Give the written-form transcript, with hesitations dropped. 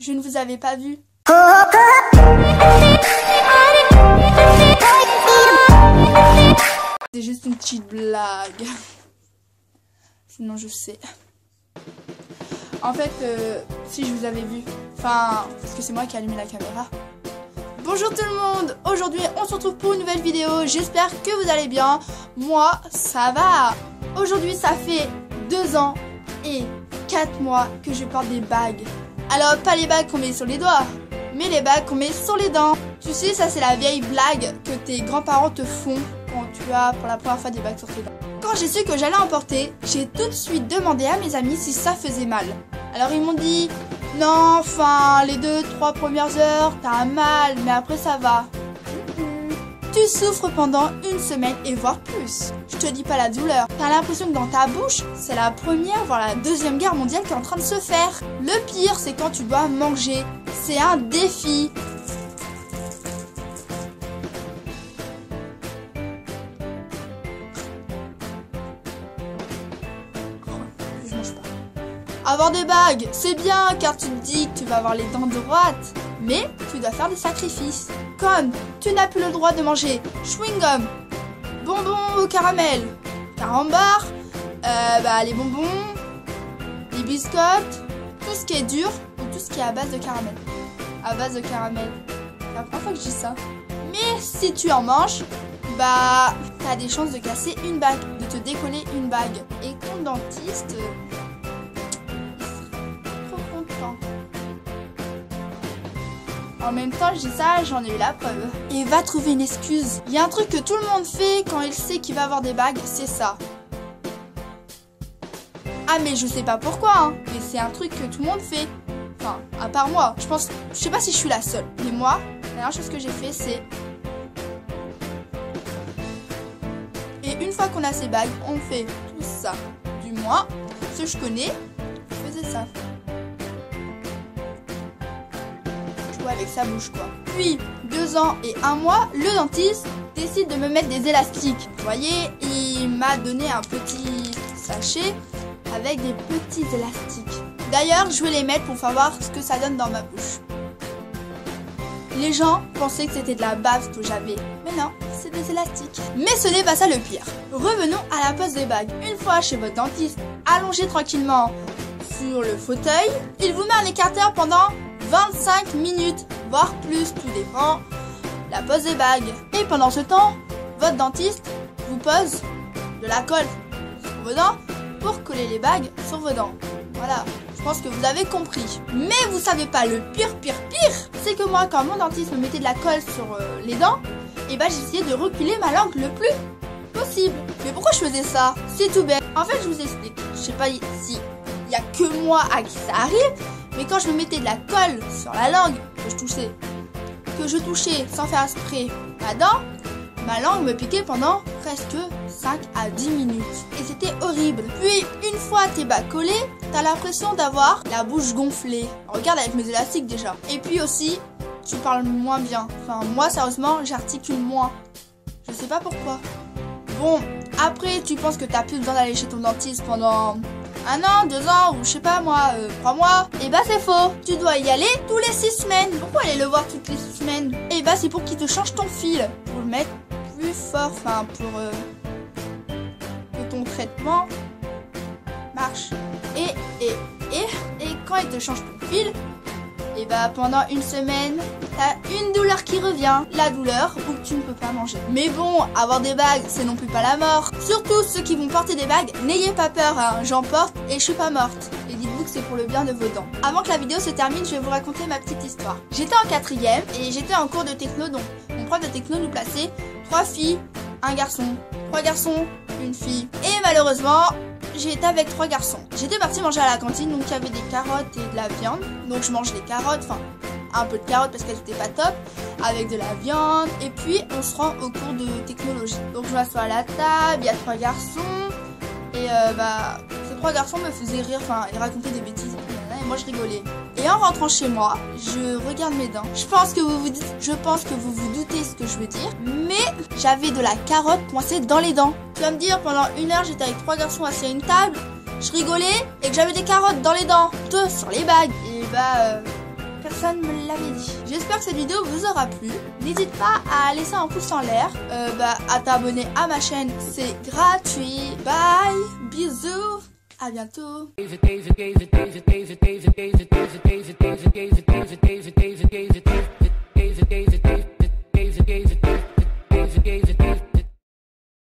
Je ne vous avais pas vu. C'est juste une petite blague. Sinon je sais. En fait, si je vous avais vu. Enfin, parce que c'est moi qui ai allumé la caméra. Bonjour tout le monde. Aujourd'hui on se retrouve pour une nouvelle vidéo. J'espère que vous allez bien. Moi ça va. Aujourd'hui ça fait 2 ans et 4 mois que je porte des bagues. Alors pas les bagues qu'on met sur les doigts, mais les bagues qu'on met sur les dents. Tu sais, ça c'est la vieille blague que tes grands-parents te font quand tu as pour la première fois des bagues sur tes dents. Quand j'ai su que j'allais en porter, j'ai tout de suite demandé à mes amis si ça faisait mal. Alors ils m'ont dit non, enfin les 2-3 premières heures t'as mal, mais après ça va. Tu souffres pendant une semaine et voire plus. Je te dis pas la douleur. T'as l'impression que dans ta bouche, c'est la première voire la deuxième guerre mondiale qui est en train de se faire. Le pire, c'est quand tu dois manger. C'est un défi. Je mange pas. Avoir des bagues, c'est bien car tu te dis que tu vas avoir les dents droites. Mais tu dois faire des sacrifices. Comme tu n'as plus le droit de manger chewing-gum, bonbons au caramel, carambar, les bonbons, les biscottes, tout ce qui est dur ou tout ce qui est à base de caramel. À base de caramel. C'est la première fois que je dis ça. Mais si tu en manges, t'as des chances de casser une bague, de te décoller une bague. Et ton dentiste, il serait trop content. En même temps, je dis ça, j'en ai eu la preuve. Et va trouver une excuse. Il y a un truc que tout le monde fait quand il sait qu'il va avoir des bagues, c'est ça. Ah mais je sais pas pourquoi, hein. Mais c'est un truc que tout le monde fait. Enfin, à part moi. Je sais pas si je suis la seule. Mais moi, la dernière chose que j'ai fait, c'est... Et une fois qu'on a ces bagues, on fait tout ça. Du moins, ceux que je connais, faisaient ça. Avec sa bouche quoi. Puis 2 ans et 1 mois, le dentiste décide de me mettre des élastiques. Vous voyez, il m'a donné un petit sachet avec des petits élastiques. D'ailleurs, je vais les mettre pour savoir ce que ça donne dans ma bouche. Les gens pensaient que c'était de la bave que j'avais, mais non, c'est des élastiques. Mais ce n'est pas ça le pire. Revenons à la pose des bagues. Une fois chez votre dentiste, allongé tranquillement sur le fauteuil, il vous met un écarteur pendant 25 minutes, voire plus, tout dépend, la pose des bagues. Et pendant ce temps, votre dentiste vous pose de la colle sur vos dents pour coller les bagues sur vos dents. Voilà, je pense que vous avez compris. Mais vous savez pas, le pire, c'est que moi, quand mon dentiste me mettait de la colle sur les dents, j'essayais de reculer ma langue le plus possible. Mais pourquoi je faisais ça? C'est tout bête. En fait, je vous explique. Je sais pas si il y a que moi à qui ça arrive, mais quand je me mettais de la colle sur la langue, que je touchais sans faire exprès ma dent, ma langue me piquait pendant presque 5 à 10 minutes. Et c'était horrible. Puis, une fois tes bagues collées, t'as l'impression d'avoir la bouche gonflée. Regarde avec mes élastiques déjà. Et puis aussi, tu parles moins bien. Enfin, moi, sérieusement, j'articule moins. Je sais pas pourquoi. Bon, après, tu penses que t'as plus besoin d'aller chez ton dentiste pendant 1 an, 2 ans, ou je sais pas moi, 3 mois. Et c'est faux. Tu dois y aller tous les 6 semaines. Pourquoi aller le voir toutes les 6 semaines? Et c'est pour qu'il te change ton fil. Pour le mettre plus fort, enfin pour que ton traitement marche. Et quand il te change ton fil, pendant 1 semaine, t'as une douleur qui revient. La douleur où tu ne peux pas manger. Mais bon, avoir des bagues, c'est non plus pas la mort. Surtout ceux qui vont porter des bagues, n'ayez pas peur, hein. J'en porte et je suis pas morte. Et dites-vous que c'est pour le bien de vos dents. Avant que la vidéo se termine, je vais vous raconter ma petite histoire. J'étais en 4e et j'étais en cours de techno, donc mon prof de techno nous plaçait 3 filles, 1 garçon. 3 garçons, 1 fille. Et malheureusement, j'ai été avec 3 garçons. J'étais partie manger à la cantine, donc il y avait des carottes et de la viande. Donc je mange des carottes, enfin un peu de carottes parce qu'elles étaient pas top, avec de la viande. Et puis on se rend au cours de technologie. Donc je m'assois à la table, il y a 3 garçons. Et ces 3 garçons me faisaient rire, enfin ils racontaient des bêtises. Et moi je rigolais. Et en rentrant chez moi, je regarde mes dents. Je pense que vous vous doutez ce que je veux dire. Mais j'avais de la carotte coincée dans les dents. Tu vas me dire, pendant 1 heure, j'étais avec 3 garçons assis à une table. Je rigolais et que j'avais des carottes dans les dents. Tout sur les bagues. Et personne me l'avait dit. J'espère que cette vidéo vous aura plu. N'hésite pas à laisser un pouce en l'air, à t'abonner à ma chaîne, c'est gratuit. Bye, bisous, à bientôt.